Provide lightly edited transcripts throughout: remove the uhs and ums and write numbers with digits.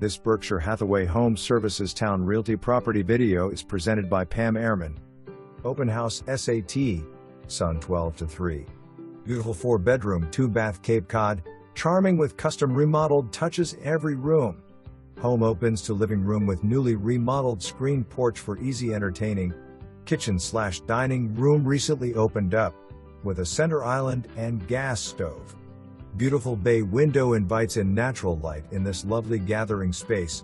This Berkshire Hathaway Home Services Towne Realty property video is presented by Pam Ehrman. Open House SAT, Sun 12-3. Beautiful 4-bedroom, 2-bath Cape Cod, charming with custom remodeled touches every room. Home opens to living room with newly remodeled screen porch for easy entertaining. Kitchen/dining room recently opened up, with a center island and gas stove. Beautiful bay window invites in natural light in this lovely gathering space.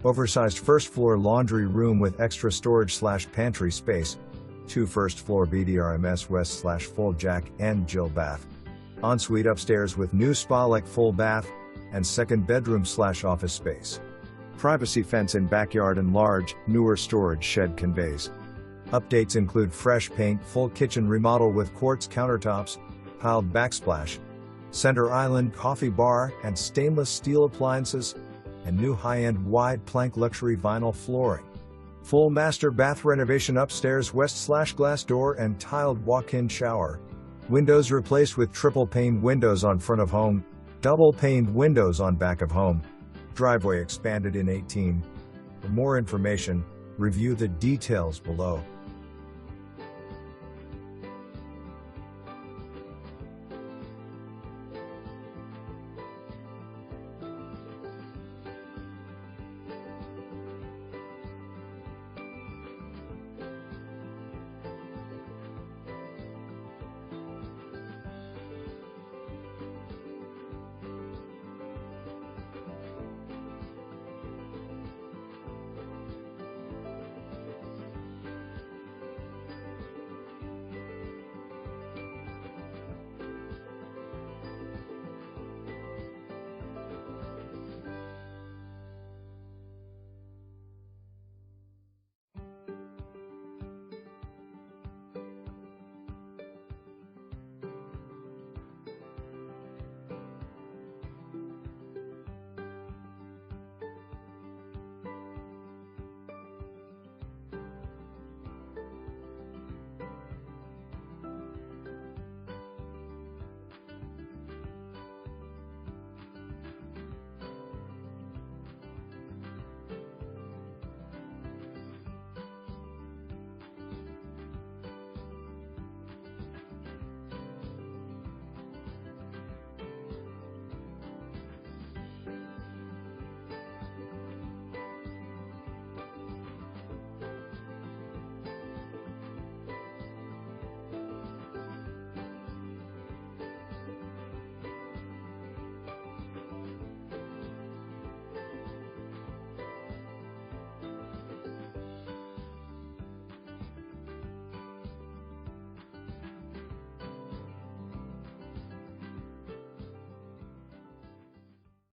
Oversized first-floor laundry room with extra storage/pantry space. 2 first-floor Bdrms west/full Jack and Jill bath. Ensuite upstairs with new spa-like full bath, and second bedroom/office space. Privacy fence in backyard and large, newer storage shed conveys. Updates include fresh paint, full kitchen remodel with quartz countertops, tiled backsplash, center island coffee bar and stainless steel appliances, and new high-end wide plank luxury vinyl flooring. Full master bath renovation upstairs west/glass door and tiled walk-in shower. Windows replaced with triple-pane windows on front of home, double-paned windows on back of home. Driveway expanded in 18. For more information, review the details below.